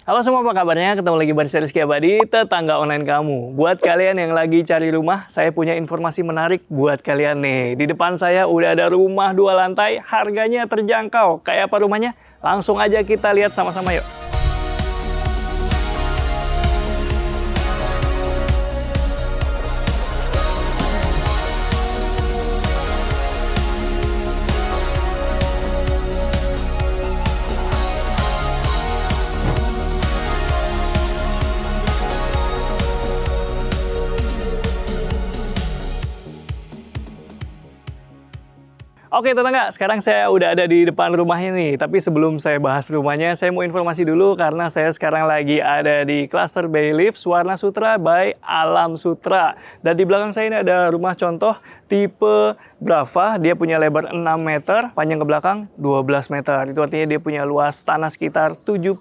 Halo semua, apa kabarnya? Ketemu lagi bareng saya Rizky Abadi, tetangga online kamu. Buat kalian yang lagi cari rumah, saya punya informasi menarik buat kalian nih. Di depan saya udah ada rumah 2 lantai, harganya terjangkau. Kayak apa rumahnya? Langsung aja kita lihat sama-sama yuk. Oke tetangga, sekarang saya udah ada di depan rumahnya nih. Tapi sebelum saya bahas rumahnya, saya mau informasi dulu karena saya sekarang lagi ada di Cluster Bay Lift Warna Sutra by Alam Sutra. Dan di belakang saya ini ada rumah contoh tipe Brava. Dia punya lebar 6 meter, panjang ke belakang 12 meter. Itu artinya dia punya luas tanah sekitar 72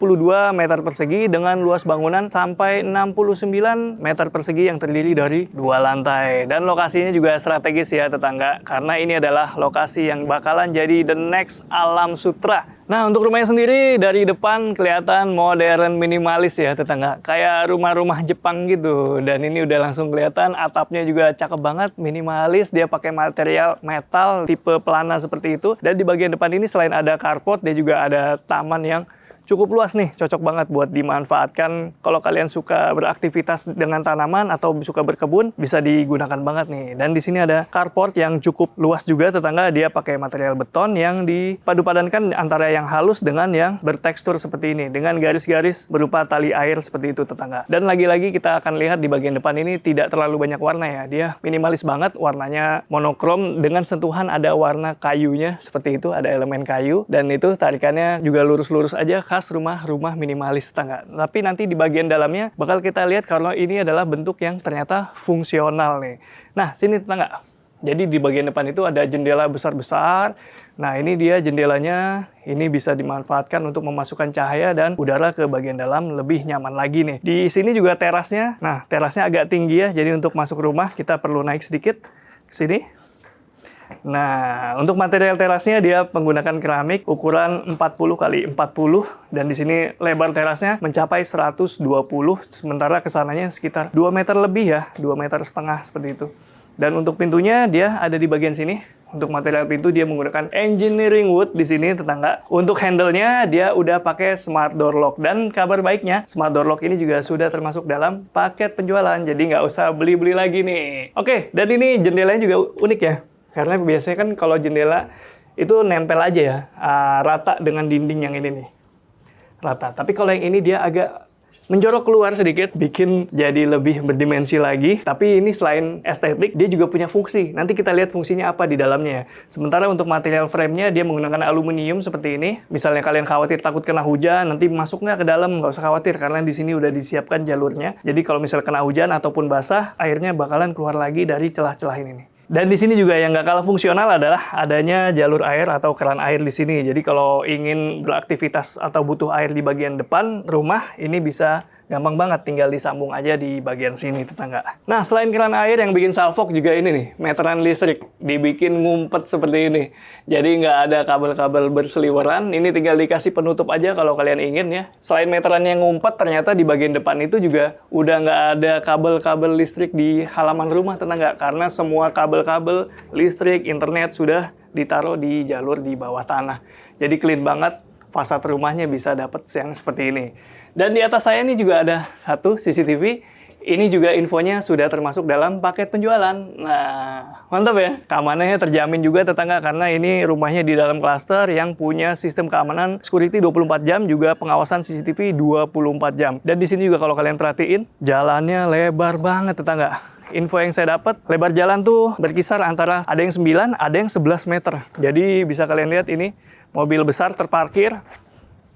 meter persegi dengan luas bangunan sampai 69 meter persegi yang terdiri dari 2 lantai. Dan lokasinya juga strategis ya tetangga, karena ini adalah lokasi yang bakalan jadi the next Alam Sutra. Nah, untuk rumahnya sendiri dari depan kelihatan modern minimalis ya tetangga. Kayak rumah-rumah Jepang gitu. Dan ini udah langsung kelihatan atapnya juga cakep banget, minimalis. Dia pakai material metal tipe pelana seperti itu. Dan di bagian depan ini selain ada carport, dia juga ada taman yang cukup luas nih, cocok banget buat dimanfaatkan. Kalau kalian suka beraktivitas dengan tanaman atau suka berkebun, bisa digunakan banget nih. Dan di sini ada carport yang cukup luas juga tetangga. Dia pakai material beton yang dipadu-padankan antara yang halus dengan yang bertekstur seperti ini, dengan garis-garis berupa tali air seperti itu tetangga. Dan lagi-lagi kita akan lihat di bagian depan ini tidak terlalu banyak warna ya. Dia minimalis banget, warnanya monokrom dengan sentuhan ada warna kayunya seperti itu, ada elemen kayu. Dan itu tarikannya juga lurus-lurus aja, khas rumah-rumah minimalis tetangga. Tapi nanti di bagian dalamnya bakal kita lihat kalau ini adalah bentuk yang ternyata fungsional nih. Nah, sini tetangga. Jadi di bagian depan itu ada jendela besar-besar. Nah, ini dia jendelanya. Ini bisa dimanfaatkan untuk memasukkan cahaya dan udara ke bagian dalam lebih nyaman lagi nih. Di sini juga terasnya. Nah, terasnya agak tinggi ya. Jadi untuk masuk rumah kita perlu naik sedikit ke sini. Nah, untuk material terasnya dia menggunakan keramik ukuran 40 x 40 dan di sini lebar terasnya mencapai 120, sementara kesananya sekitar 2 meter lebih ya, 2,5 meter seperti itu. Dan untuk pintunya dia ada di bagian sini. Untuk material pintu dia menggunakan engineering wood di sini tetangga. Untuk handle-nya dia udah pakai smart door lock, dan kabar baiknya smart door lock ini juga sudah termasuk dalam paket penjualan, jadi nggak usah beli-beli lagi nih. Oke, dan ini jendelanya juga unik ya. Karena biasanya kan kalau jendela itu nempel aja ya, rata dengan dinding yang ini nih. Rata. Tapi kalau yang ini dia agak menjorok keluar sedikit, bikin jadi lebih berdimensi lagi. Tapi ini selain estetik, dia juga punya fungsi. Nanti kita lihat fungsinya apa di dalamnya ya. Sementara untuk material frame-nya, dia menggunakan aluminium seperti ini. Misalnya kalian khawatir takut kena hujan, nanti masuknya ke dalam, nggak usah khawatir. Karena di sini udah disiapkan jalurnya. Jadi kalau misalnya kena hujan ataupun basah, airnya bakalan keluar lagi dari celah-celah ini nih. Dan di sini juga yang nggak kalah fungsional adalah adanya jalur air atau keran air di sini. Jadi kalau ingin beraktivitas atau butuh air di bagian depan rumah, ini bisa gampang banget, tinggal disambung aja di bagian sini tetangga. Nah, selain keran air yang bikin salfok juga ini nih, meteran listrik. Dibikin ngumpet seperti ini. Jadi nggak ada kabel-kabel berseliweran, ini tinggal dikasih penutup aja kalau kalian ingin ya. Selain meteran yang ngumpet, ternyata di bagian depan itu juga udah nggak ada kabel-kabel listrik di halaman rumah tetangga. Karena semua kabel-kabel listrik, internet sudah ditaruh di jalur di bawah tanah. Jadi clean banget, fasad rumahnya bisa dapat yang seperti ini. Dan di atas saya ini juga ada satu CCTV. Ini juga infonya sudah termasuk dalam paket penjualan. Nah, mantap ya. Keamanannya terjamin juga tetangga, karena ini rumahnya di dalam klaster yang punya sistem keamanan security 24 jam, juga pengawasan CCTV 24 jam. Dan di sini juga kalau kalian perhatiin, jalannya lebar banget tetangga. Info yang saya dapat, lebar jalan tuh berkisar antara ada yang 9, ada yang 11 meter. Jadi bisa kalian lihat ini, mobil besar terparkir,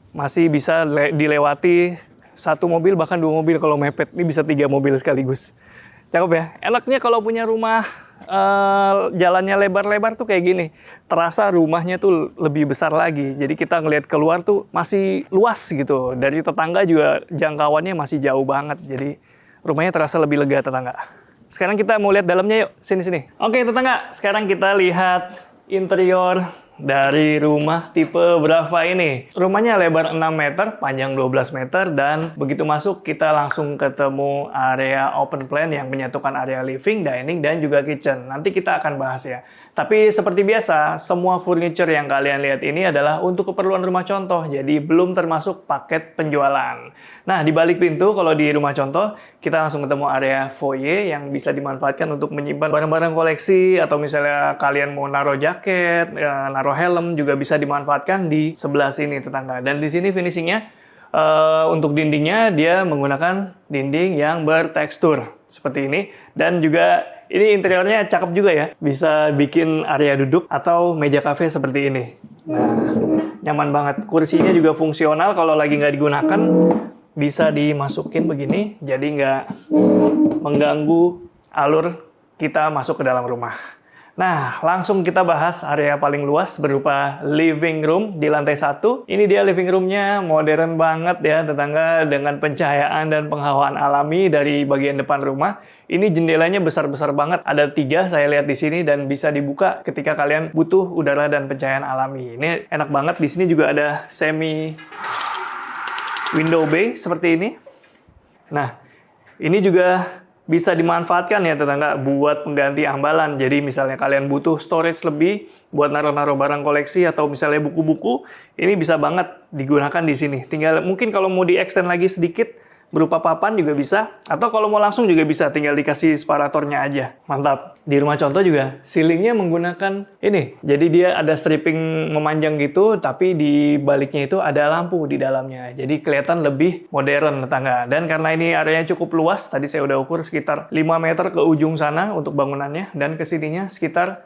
masih bisa dilewati satu mobil, bahkan 2 mobil kalau mepet. Ini bisa 3 mobil sekaligus. Cakep ya? Enaknya kalau punya rumah jalannya lebar-lebar tuh kayak gini. Terasa rumahnya tuh lebih besar lagi. Jadi kita ngelihat keluar tuh masih luas gitu. Dari tetangga juga jangkauannya masih jauh banget. Jadi rumahnya terasa lebih lega tetangga. Sekarang kita mau lihat dalamnya yuk. Sini-sini. Oke tetangga, sekarang kita lihat interior dari rumah tipe berapa ini. Rumahnya lebar 6 meter, panjang 12 meter, dan begitu masuk kita langsung ketemu area open plan yang menyatukan area living, dining, dan juga kitchen. Nanti kita akan bahas ya. Tapi seperti biasa, semua furniture yang kalian lihat ini adalah untuk keperluan rumah contoh, jadi belum termasuk paket penjualan. Nah, di balik pintu, kalau di rumah contoh, kita langsung ketemu area foyer yang bisa dimanfaatkan untuk menyimpan barang-barang koleksi, atau misalnya kalian mau naruh jaket, naruh helm, juga bisa dimanfaatkan di sebelah sini, tetangga. Dan di sini finishingnya, untuk dindingnya, dia menggunakan dinding yang bertekstur seperti ini, dan juga ini interiornya cakep juga ya, bisa bikin area duduk atau meja kafe seperti ini. Nah, nyaman banget. Kursinya juga fungsional, kalau lagi nggak digunakan bisa dimasukin begini, jadi nggak mengganggu alur kita masuk ke dalam rumah. Nah, langsung kita bahas area paling luas berupa living room di lantai 1. Ini dia living roomnya, modern banget ya tetangga, dengan pencahayaan dan penghawaan alami dari bagian depan rumah. Ini jendelanya besar-besar banget, ada 3 saya lihat di sini, dan bisa dibuka ketika kalian butuh udara dan pencahayaan alami. Ini enak banget. Di sini juga ada semi window bay seperti ini. Nah, ini juga bisa dimanfaatkan ya tetangga buat pengganti ambalan. Jadi misalnya kalian butuh storage lebih buat naruh-naruh barang koleksi atau misalnya buku-buku, ini bisa banget digunakan di sini. Tinggal mungkin kalau mau di-extend lagi sedikit berupa papan juga bisa, atau kalau mau langsung juga bisa, tinggal dikasih separatornya aja. Mantap. Di rumah contoh juga ceilingnya menggunakan ini. Jadi dia ada stripping memanjang gitu, tapi di baliknya itu ada lampu di dalamnya. Jadi kelihatan lebih modern tetangga. Dan karena ini areanya cukup luas, tadi saya udah ukur sekitar 5 meter ke ujung sana untuk bangunannya, dan kesininya sekitar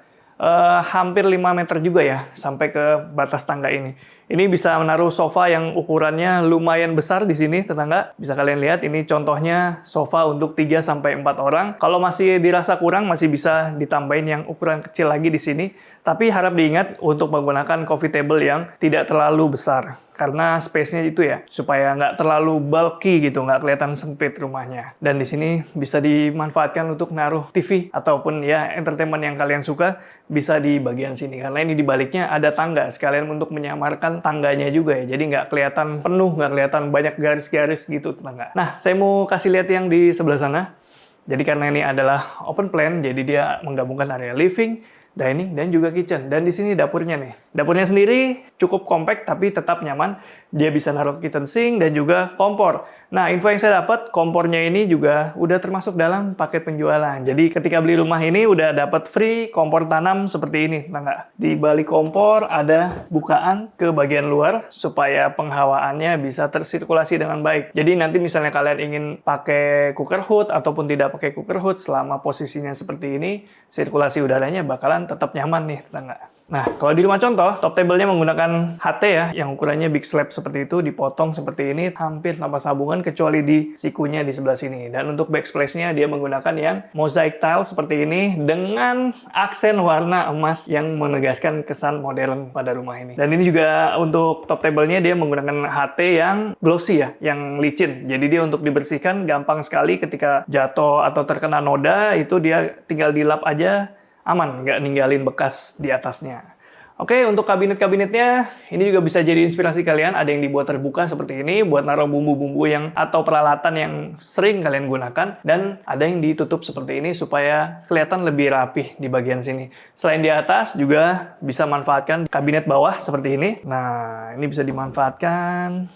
hampir 5 meter juga ya, sampai ke batas tangga ini. Ini bisa menaruh sofa yang ukurannya lumayan besar di sini, tetangga. Bisa kalian lihat, ini contohnya sofa untuk 3-4 orang. Kalau masih dirasa kurang, masih bisa ditambahin yang ukuran kecil lagi di sini. Tapi harap diingat untuk menggunakan coffee table yang tidak terlalu besar. Karena space-nya itu ya, supaya nggak terlalu bulky gitu, nggak kelihatan sempit rumahnya. Dan di sini bisa dimanfaatkan untuk naruh TV ataupun ya entertainment yang kalian suka, bisa di bagian sini. Karena ini di baliknya ada tangga, sekalian untuk menyamarkan tangganya juga ya. Jadi nggak kelihatan penuh, nggak kelihatan banyak garis-garis gitu tetangga. Nah, saya mau kasih lihat yang di sebelah sana. Jadi karena ini adalah open plan, jadi dia menggabungkan area living, dining, dan juga kitchen. Dan di sini dapurnya nih. Dapurnya sendiri cukup compact tapi tetap nyaman. Dia bisa naruh kitchen sink dan juga kompor. Nah, info yang saya dapat, kompornya ini juga udah termasuk dalam paket penjualan. Jadi ketika beli rumah ini udah dapat free kompor tanam seperti ini. Nah, di balik kompor ada bukaan ke bagian luar supaya penghawaannya bisa tersirkulasi dengan baik. Jadi nanti misalnya kalian ingin pakai cooker hood ataupun tidak pakai cooker hood, selama posisinya seperti ini, sirkulasi udaranya bakalan tetap nyaman nih, tetangga. Nah, kalau di rumah contoh, top table-nya menggunakan HT ya, yang ukurannya big slab seperti itu, dipotong seperti ini, hampir tanpa sambungan kecuali di sikunya di sebelah sini. Dan untuk backsplash-nya dia menggunakan yang mosaic tile seperti ini dengan aksen warna emas yang menegaskan kesan modern pada rumah ini. Dan ini juga untuk top table-nya dia menggunakan HT yang glossy ya, yang licin. Jadi dia untuk dibersihkan gampang sekali ketika jatuh atau terkena noda, itu dia tinggal dilap aja, aman, nggak ninggalin bekas di atasnya. Oke, untuk kabinet-kabinetnya, ini juga bisa jadi inspirasi kalian. Ada yang dibuat terbuka seperti ini, buat naruh bumbu-bumbu yang atau peralatan yang sering kalian gunakan. Dan ada yang ditutup seperti ini supaya kelihatan lebih rapih di bagian sini. Selain di atas, juga bisa manfaatkan kabinet bawah seperti ini. Nah, ini bisa dimanfaatkan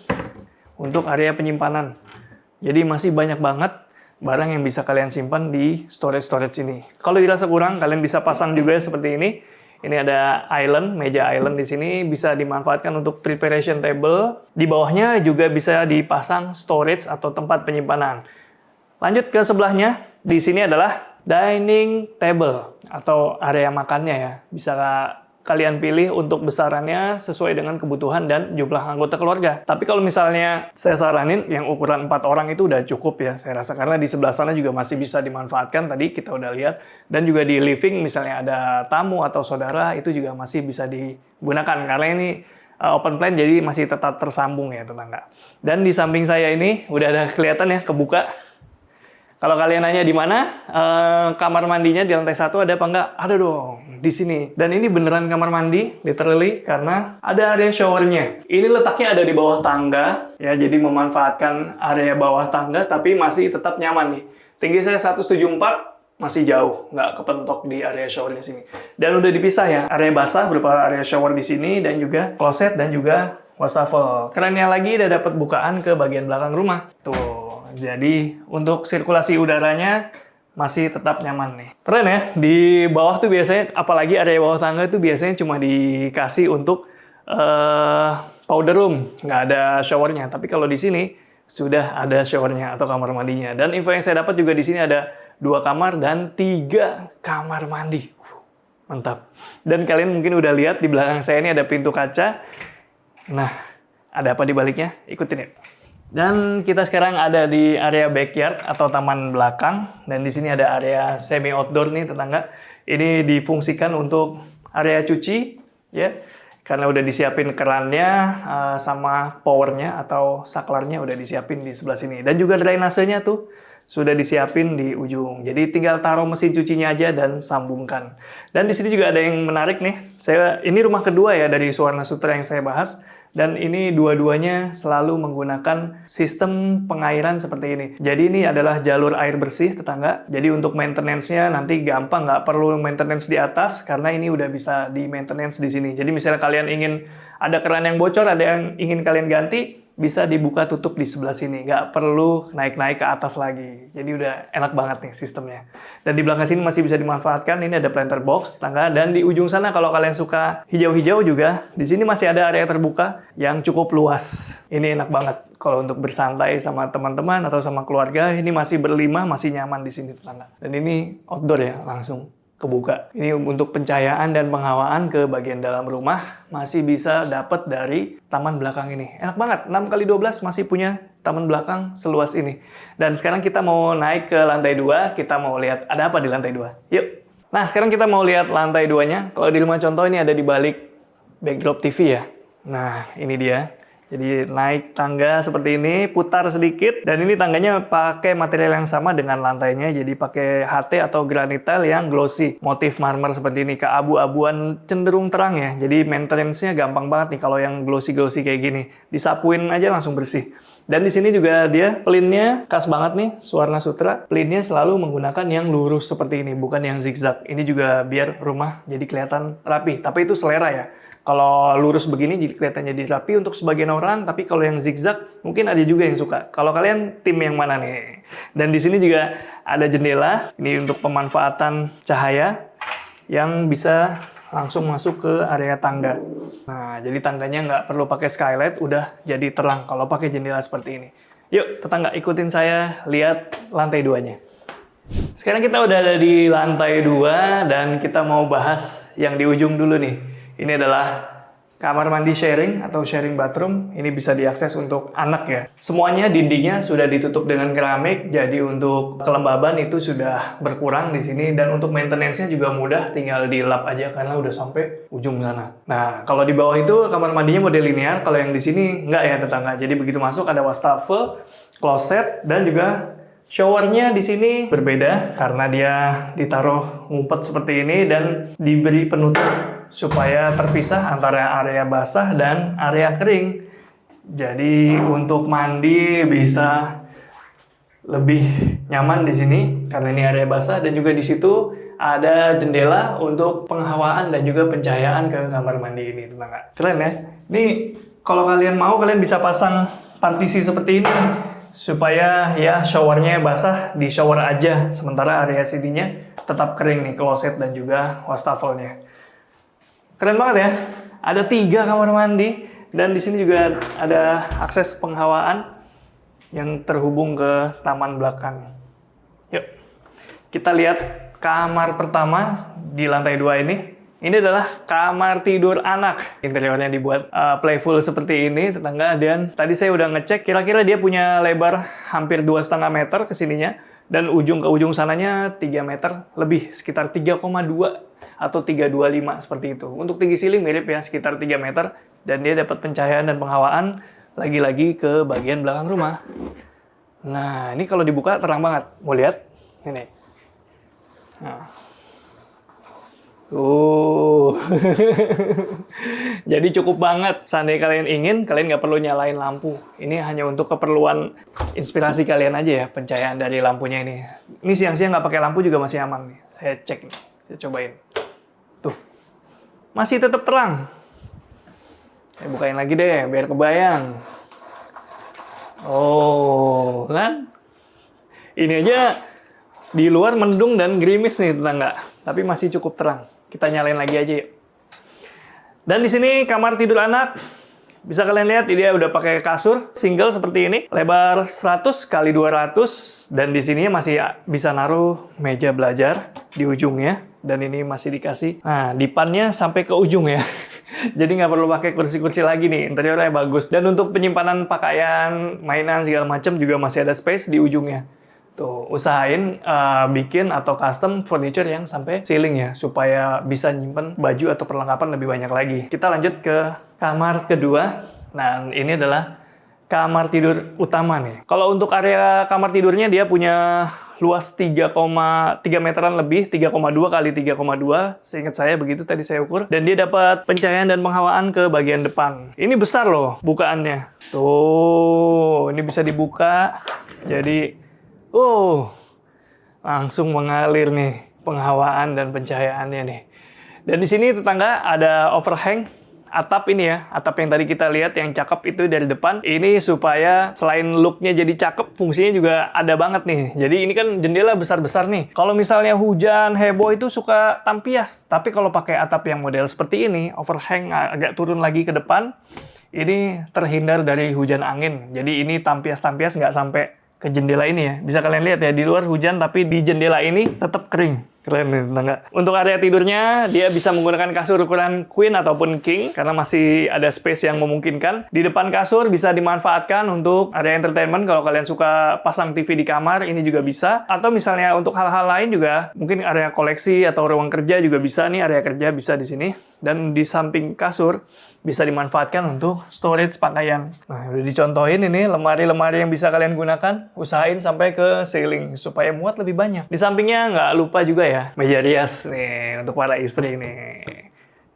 untuk area penyimpanan. Jadi masih banyak banget barang yang bisa kalian simpan di storage ini. Kalau dirasa kurang, kalian bisa pasang juga seperti ini. Ini ada island, meja island di sini bisa dimanfaatkan untuk preparation table. Di bawahnya juga bisa dipasang storage atau tempat penyimpanan. Lanjut ke sebelahnya, di sini adalah dining table atau area makannya ya. Bisa kalian pilih untuk besarannya sesuai dengan kebutuhan dan jumlah anggota keluarga. Tapi kalau misalnya saya saranin yang ukuran 4 orang itu udah cukup ya, saya rasa. Karena di sebelah sana juga masih bisa dimanfaatkan, tadi kita udah lihat. Dan juga di living misalnya ada tamu atau saudara, itu juga masih bisa digunakan. Karena ini open plan, jadi masih tetap tersambung ya tetangga. Dan di samping saya ini udah ada kelihatan ya, kebuka. Kalau kalian nanya di mana kamar mandinya di lantai 1 ada apa enggak? Ada dong. di sini. Dan ini beneran kamar mandi, literally, karena ada area showernya. Ini letaknya ada di bawah tangga, ya, jadi memanfaatkan area bawah tangga, tapi masih tetap nyaman nih. Tinggi saya 174, masih jauh, nggak kepentok di area showernya sini. Dan udah dipisah ya, area basah berupa area shower di sini, dan juga kloset, dan juga wastafel. Kerennya lagi, udah dapat bukaan ke bagian belakang rumah. Tuh, jadi untuk sirkulasi udaranya, masih tetap nyaman nih. Keren ya, di bawah tuh biasanya, apalagi area bawah tangga tuh biasanya cuma dikasih untuk powder room, nggak ada showernya. Tapi kalau di sini sudah ada showernya atau kamar mandinya. Dan info yang saya dapat juga di sini ada 2 kamar dan 3 kamar mandi. Mantap. Dan kalian mungkin udah lihat di belakang saya ini ada pintu kaca. Nah, ada apa di baliknya? Ikutin ya. Dan kita sekarang ada di area backyard atau taman belakang, dan di sini ada area semi outdoor nih tetangga. Ini difungsikan untuk area cuci, ya, karena udah disiapin kerannya sama powernya atau saklarnya udah disiapin di sebelah sini, dan juga drainasenya tuh sudah disiapin di ujung. Jadi tinggal taruh mesin cucinya aja dan sambungkan. Dan di sini juga ada yang menarik nih. Ini rumah kedua ya dari Suwarna Sutra yang saya bahas. Dan ini dua-duanya selalu menggunakan sistem pengairan seperti ini. Jadi ini adalah jalur air bersih tetangga. Jadi untuk maintenance-nya nanti gampang, nggak perlu maintenance di atas karena ini udah bisa di maintenance di sini. Jadi misalnya kalian ingin ada keran yang bocor, ada yang ingin kalian ganti, bisa dibuka tutup di sebelah sini. Nggak perlu naik-naik ke atas lagi. Jadi udah enak banget nih sistemnya. Dan di belakang sini masih bisa dimanfaatkan. Ini ada planter box tetangga. Dan di ujung sana kalau kalian suka hijau-hijau juga, di sini masih ada area terbuka yang cukup luas. Ini enak banget kalau untuk bersantai sama teman-teman atau sama keluarga. Ini masih berlima, masih nyaman di sini tetangga. Dan ini outdoor ya, langsung kebuka. Ini untuk pencahayaan dan penghawaan ke bagian dalam rumah masih bisa dapat dari taman belakang ini. Enak banget, 6x12 masih punya taman belakang seluas ini. Dan sekarang kita mau naik ke lantai 2, kita mau lihat ada apa di lantai 2. Yuk! Nah, sekarang kita mau lihat lantai 2-nya. Kalau di rumah contoh ini ada di balik backdrop TV ya. Nah, ini dia. Jadi naik tangga seperti ini, putar sedikit, dan ini tangganya pakai material yang sama dengan lantainya, jadi pakai HT atau granite tile yang glossy, motif marmer seperti ini, keabu-abuan cenderung terang ya, jadi maintenance-nya gampang banget nih kalau yang glossy-glossy kayak gini, disapuin aja langsung bersih. Dan di sini juga dia pelinnya khas banget nih, Suwarna Sutra. Pelinnya selalu menggunakan yang lurus seperti ini, bukan yang zigzag. Ini juga biar rumah jadi kelihatan rapi, tapi itu selera ya. Kalau lurus begini jadi kelihatan jadi rapi untuk sebagian orang, tapi kalau yang zigzag mungkin ada juga yang suka. Kalau kalian tim yang mana nih? Dan di sini juga ada jendela, ini untuk pemanfaatan cahaya yang bisa langsung masuk ke area tangga. Nah, jadi tangganya nggak perlu pakai skylight, udah jadi terang kalau pakai jendela seperti ini. Yuk, tetangga ikutin saya lihat lantai 2-nya. Sekarang kita udah ada di lantai 2 dan kita mau bahas yang di ujung dulu nih. Ini adalah kamar mandi sharing atau sharing bathroom. Ini bisa diakses untuk anak ya. Semuanya dindingnya sudah ditutup dengan keramik, jadi untuk kelembaban itu sudah berkurang di sini, dan untuk maintenance-nya juga mudah, tinggal dilap aja karena udah sampai ujung sana. Nah, kalau di bawah itu kamar mandinya model linear, kalau yang di sini enggak ya tetangga. Jadi begitu masuk ada wastafel, kloset, dan juga showernya di sini berbeda karena dia ditaruh ngumpet seperti ini dan diberi penutup supaya terpisah antara area basah dan area kering. Jadi untuk mandi bisa lebih nyaman di sini karena ini area basah, dan juga di situ ada jendela untuk penghawaan dan juga pencahayaan ke kamar mandi ini, tetangga. Keren ya. Ini kalau kalian mau, kalian bisa pasang partisi seperti ini supaya ya showernya basah di shower aja, sementara area sininya tetap kering nih, kloset dan juga wastafelnya. Keren banget ya. Ada 3 kamar mandi, dan di sini juga ada akses penghawaan yang terhubung ke taman belakang. Yuk, kita lihat kamar pertama di lantai 2 ini. Ini adalah kamar tidur anak. Interiornya dibuat playful seperti ini, tetangga. Dan tadi saya udah ngecek, kira-kira dia punya lebar hampir 2,5 meter ke sininya. Dan ujung ke ujung sananya 3 meter lebih, sekitar 3,2 atau 3,25 seperti itu. Untuk tinggi ceiling mirip ya, sekitar 3 meter. Dan dia dapat pencahayaan dan penghawaan lagi-lagi ke bagian belakang rumah. Nah, ini kalau dibuka terang banget. Mau lihat? Ini. Nah. Jadi cukup banget. Seandainya kalian ingin, kalian nggak perlu nyalain lampu. Ini hanya untuk keperluan inspirasi kalian aja ya, pencahayaan dari lampunya ini. Ini siang-siang nggak pakai lampu juga masih aman nih. Saya cek nih, saya cobain. Tuh, masih tetap terang. Saya bukain lagi deh, biar kebayang. Oh, kan? Ini aja di luar mendung dan gerimis nih tetangga, tapi masih cukup terang. Kita nyalain lagi aja yuk. Dan di sini kamar tidur anak. Bisa kalian lihat dia udah pakai kasur single seperti ini, lebar 100 kali 200 dan di sini masih bisa naruh meja belajar di ujungnya dan ini masih dikasih. Nah, dipannya sampai ke ujung ya. Jadi nggak perlu pakai kursi-kursi lagi nih, interiornya bagus. Dan untuk penyimpanan pakaian, mainan segala macam juga masih ada space di ujungnya. Tuh, usahain bikin atau custom furniture yang sampai ceiling ya, supaya bisa nyimpen baju atau perlengkapan lebih banyak lagi. Kita lanjut ke kamar kedua. Nah, ini adalah kamar tidur utama nih. Kalau untuk area kamar tidurnya dia punya luas 3,3 meteran lebih, 3,2 kali 3,2. Seingat saya begitu tadi saya ukur. Dan dia dapat pencahayaan dan penghawaan ke bagian depan. Ini besar loh bukaannya. Tuh, ini bisa dibuka. Jadi langsung mengalir nih penghawaan dan pencahayaannya nih. Dan di sini tetangga ada overhang atap ini ya, atap yang tadi kita lihat yang cakep itu dari depan. Ini supaya selain looknya jadi cakep, fungsinya juga ada banget nih. Jadi ini kan jendela besar-besar nih. Kalau misalnya hujan heboh itu suka tampias. Tapi kalau pakai atap yang model seperti ini, overhang agak turun lagi ke depan, ini terhindar dari hujan angin. Jadi ini tampias-tampias nggak sampai ke jendela ini ya. Bisa kalian lihat ya, di luar hujan tapi di jendela ini tetap kering. Keren nih, tetangga. Untuk area tidurnya, dia bisa menggunakan kasur ukuran queen ataupun king, karena masih ada space yang memungkinkan. Di depan kasur bisa dimanfaatkan untuk area entertainment, kalau kalian suka pasang TV di kamar, ini juga bisa. Atau misalnya untuk hal-hal lain juga, mungkin area koleksi atau ruang kerja juga bisa nih, area kerja bisa di sini. Dan di samping kasur, bisa dimanfaatkan untuk storage pakaian. Nah, udah dicontohin ini lemari-lemari yang bisa kalian gunakan. Usahain sampai ke ceiling, supaya muat lebih banyak. Di sampingnya nggak lupa juga ya, meja rias nih untuk para istri nih.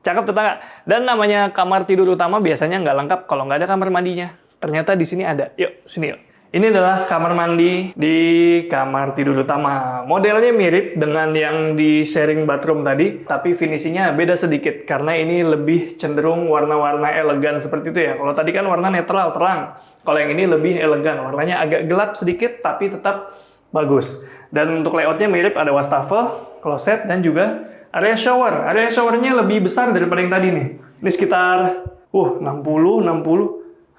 Cakep tetangga. Dan namanya kamar tidur utama biasanya nggak lengkap kalau nggak ada kamar mandinya. Ternyata di sini ada. Yuk, sini yuk. Ini adalah kamar mandi di kamar tidur utama. Modelnya mirip dengan yang di sharing bathroom tadi, tapi finishingnya beda sedikit karena ini lebih cenderung warna-warna elegan seperti itu ya. Kalau tadi kan warna netral, terang. Kalau yang ini lebih elegan, warnanya agak gelap sedikit tapi tetap bagus. Dan untuk layoutnya mirip, ada wastafel, kloset, dan juga area shower. Area showernya lebih besar daripada yang tadi nih. Ini sekitar 60,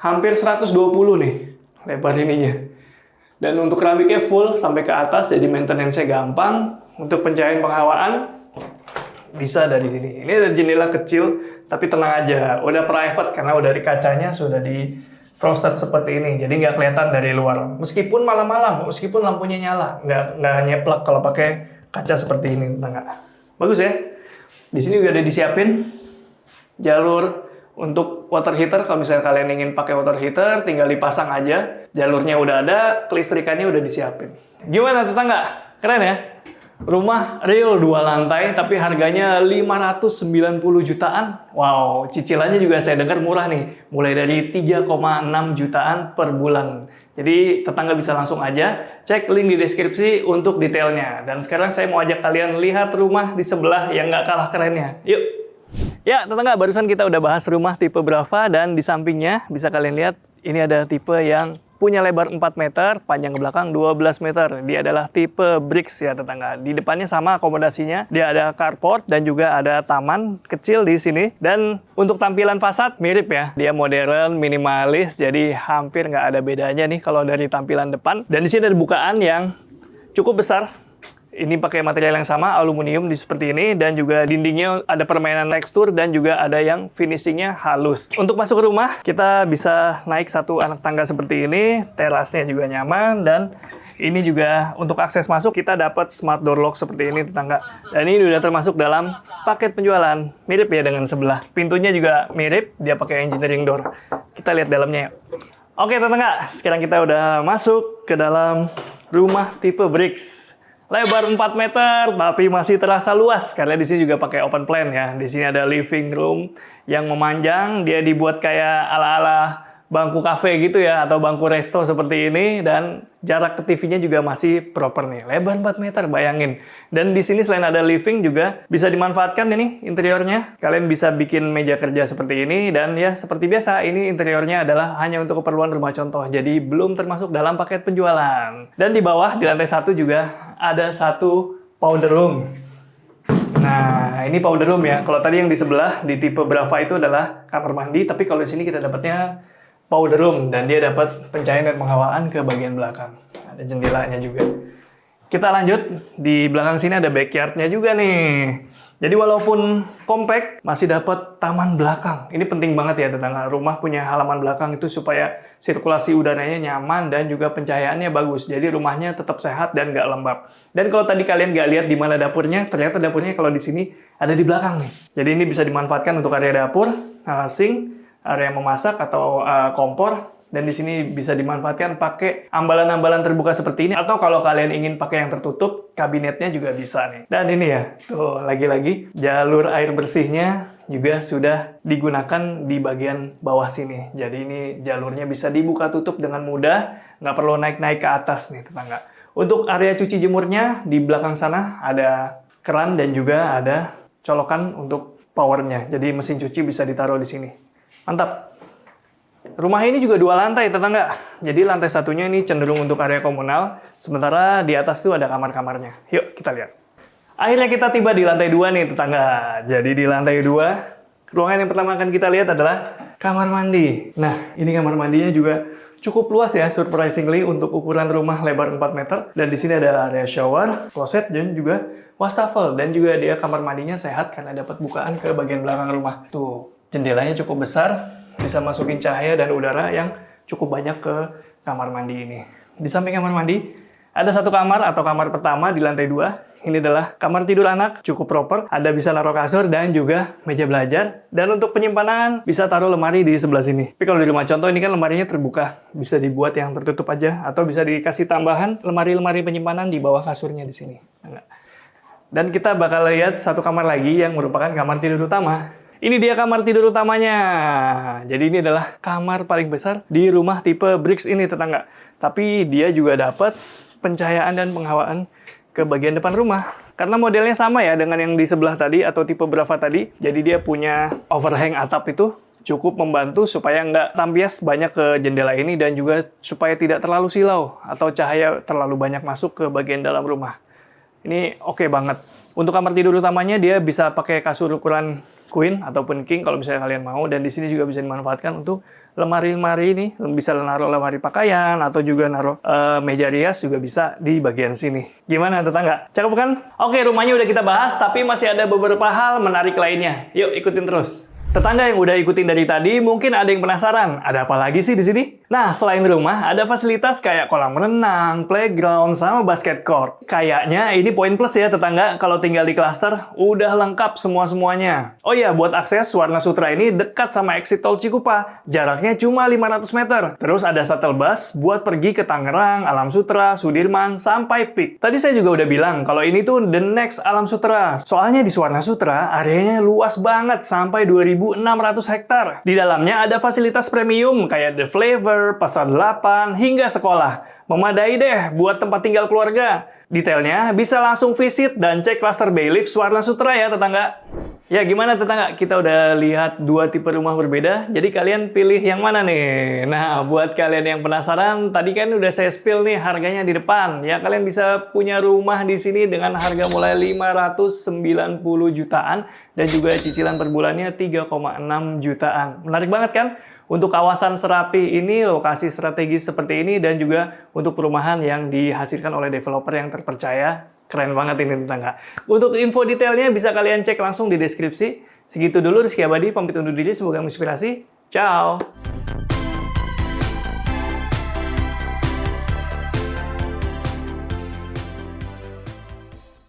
hampir 120 nih lebar ininya. Dan untuk keramiknya full sampai ke atas, jadi maintenance-nya gampang. Untuk pencahayaan penghawaan bisa dari sini. Ini ada jendela kecil, tapi tenang aja, udah private karena udah di kacanya sudah di frosted seperti ini, jadi nggak kelihatan dari luar. Meskipun malam-malam, meskipun lampunya nyala, nggak nyeplak kalau pakai kaca seperti ini, tetangga. Bagus ya. Di sini juga ada disiapin jalur untuk water heater. Kalau misalnya kalian ingin pakai water heater, tinggal dipasang aja. Jalurnya udah ada, kelistrikannya udah disiapin. Gimana tetangga? Keren ya? Rumah real 2 lantai, tapi harganya 590 jutaan. Wow, cicilannya juga saya dengar murah nih. Mulai dari 3,6 jutaan per bulan. Jadi tetangga bisa langsung aja cek link di deskripsi untuk detailnya. Dan sekarang saya mau ajak kalian lihat rumah di sebelah yang nggak kalah kerennya. Yuk! Ya, tetangga, barusan kita udah bahas rumah tipe Brava, dan di sampingnya bisa kalian lihat ini ada tipe yang punya lebar 4 meter, panjang ke belakang 12 meter. Dia adalah tipe bricks ya tetangga. Di depannya sama akomodasinya. Dia ada carport dan juga ada taman kecil di sini. Dan untuk tampilan fasad mirip ya. Dia modern, minimalis, jadi hampir nggak ada bedanya nih kalau dari tampilan depan. Dan di sini ada bukaan yang cukup besar. Ini pakai material yang sama, aluminium seperti ini, dan juga dindingnya ada permainan tekstur dan juga ada yang finishingnya halus. Untuk masuk ke rumah, kita bisa naik satu anak tangga seperti ini, terasnya juga nyaman, dan ini juga untuk akses masuk kita dapat smart door lock seperti ini tetangga. Dan ini udah termasuk dalam paket penjualan, mirip ya dengan sebelah. Pintunya juga mirip, dia pakai engineering door. Kita lihat dalamnya yuk. Oke tetangga, sekarang kita udah masuk ke dalam rumah tipe bricks. Lebar 4 meter, tapi masih terasa luas karena di sini juga pakai open plan ya. Di sini ada living room yang memanjang, dia dibuat kayak ala-ala bangku kafe gitu ya, atau bangku resto seperti ini, dan jarak ke TV-nya juga masih proper nih. Lebar 4 meter, bayangin. Dan di sini selain ada living juga bisa dimanfaatkan ini interiornya. Kalian bisa bikin meja kerja seperti ini, dan ya seperti biasa, ini interiornya adalah hanya untuk keperluan rumah contoh, jadi belum termasuk dalam paket penjualan. Dan di bawah, di lantai 1 juga ada satu powder room. Nah, ini powder room ya. Kalau tadi yang di sebelah, di tipe Brava itu adalah kamar mandi, tapi kalau di sini kita dapatnya powder room, dan dia dapat pencahayaan dan penghawaan ke bagian belakang. Ada jendelanya juga. Kita lanjut, di belakang sini ada backyard-nya juga nih. Jadi walaupun compact, masih dapat taman belakang. Ini penting banget ya, tetangga rumah punya halaman belakang itu supaya sirkulasi udaranya nyaman dan juga pencahayaannya bagus. Jadi rumahnya tetap sehat dan nggak lembab. Dan kalau tadi kalian nggak lihat di mana dapurnya, ternyata dapurnya kalau di sini ada di belakang nih. Jadi ini bisa dimanfaatkan untuk area dapur, sink, area memasak atau kompor, dan di sini bisa dimanfaatkan pakai ambalan-ambalan terbuka seperti ini, atau kalau kalian ingin pakai yang tertutup, kabinetnya juga bisa nih. Dan ini ya, tuh lagi-lagi jalur air bersihnya juga sudah digunakan di bagian bawah sini. Jadi ini jalurnya bisa dibuka tutup dengan mudah, nggak perlu naik-naik ke atas nih tetangga. Untuk area cuci jemurnya di belakang sana ada keran dan juga ada colokan untuk powernya. Jadi mesin cuci bisa ditaruh di sini. Mantap. Rumah ini juga 2 lantai, tetangga. Jadi lantai satunya ini cenderung untuk area komunal, sementara di atas tuh ada kamar-kamarnya. Yuk, kita lihat. Akhirnya kita tiba di lantai 2 nih, tetangga. Jadi di lantai 2, ruangan yang pertama akan kita lihat adalah kamar mandi. Nah, ini kamar mandinya juga cukup luas ya, surprisingly, untuk ukuran rumah lebar 4 meter. Dan di sini ada area shower, kloset, dan juga wastafel. Dan juga dia kamar mandinya sehat karena dapat bukaan ke bagian belakang rumah. Tuh. Jendelanya cukup besar, bisa masukin cahaya dan udara yang cukup banyak ke kamar mandi ini. Di samping kamar mandi, ada satu kamar atau kamar pertama di lantai 2. Ini adalah kamar tidur anak, cukup proper. Ada bisa naruh kasur dan juga meja belajar. Dan untuk penyimpanan, bisa taruh lemari di sebelah sini. Tapi kalau di rumah contoh ini kan lemarinya terbuka. Bisa dibuat yang tertutup aja, atau bisa dikasih tambahan lemari-lemari penyimpanan di bawah kasurnya di sini. Dan kita bakal lihat satu kamar lagi yang merupakan kamar tidur utama. Ini dia kamar tidur utamanya. Jadi ini adalah kamar paling besar di rumah tipe bricks ini, tetangga. Tapi dia juga dapat pencahayaan dan penghawaan ke bagian depan rumah. Karena modelnya sama ya dengan yang di sebelah tadi atau tipe Brava tadi. Jadi dia punya overhang atap itu cukup membantu supaya nggak tampias banyak ke jendela ini, dan juga supaya tidak terlalu silau atau cahaya terlalu banyak masuk ke bagian dalam rumah. Ini oke banget. Untuk kamar tidur utamanya dia bisa pakai kasur ukuran queen ataupun king kalau misalnya kalian mau, dan di sini juga bisa dimanfaatkan untuk lemari-lemari ini, bisa naruh lemari pakaian atau juga naruh meja rias juga bisa di bagian sini. Gimana tetangga? Cakep kan? Oke, rumahnya udah kita bahas, tapi masih ada beberapa hal menarik lainnya. Yuk ikutin terus. Tetangga yang udah ikutin dari tadi, mungkin ada yang penasaran, ada apa lagi sih di sini? Nah, selain rumah, ada fasilitas kayak kolam renang, playground, sama basket court. Kayaknya ini poin plus ya tetangga, kalau tinggal di klaster, udah lengkap semua-semuanya. Oh iya, buat akses, Warna Sutra ini dekat sama exit tol Cikupa, jaraknya cuma 500 meter. Terus ada shuttle bus buat pergi ke Tangerang, Alam Sutra, Sudirman, sampai Peak. Tadi saya juga udah bilang, kalau ini tuh the next Alam Sutra. Soalnya di Warna Sutra, areanya luas banget, sampai 2.600 hektar. Di dalamnya ada fasilitas premium kayak The Flavor, Pasar 8, hingga sekolah. Memadai deh buat tempat tinggal keluarga. Detailnya bisa langsung visit dan cek Cluster Bayleaf Warna Sutra ya tetangga. Ya gimana tetangga? Kita udah lihat 2 tipe rumah berbeda, jadi kalian pilih yang mana nih? Nah, buat kalian yang penasaran, tadi kan udah saya spill nih harganya di depan. Ya, kalian bisa punya rumah di sini dengan harga mulai 590 jutaan dan juga cicilan per bulannya 3,6 jutaan. Menarik banget kan? Untuk kawasan Serapi ini, lokasi strategis seperti ini, dan juga untuk perumahan yang dihasilkan oleh developer yang terpercaya. Keren banget ini tetangga. Untuk info detailnya bisa kalian cek langsung di deskripsi. Segitu dulu, Rizky Abadi pamit undur diri, semoga menginspirasi. Ciao!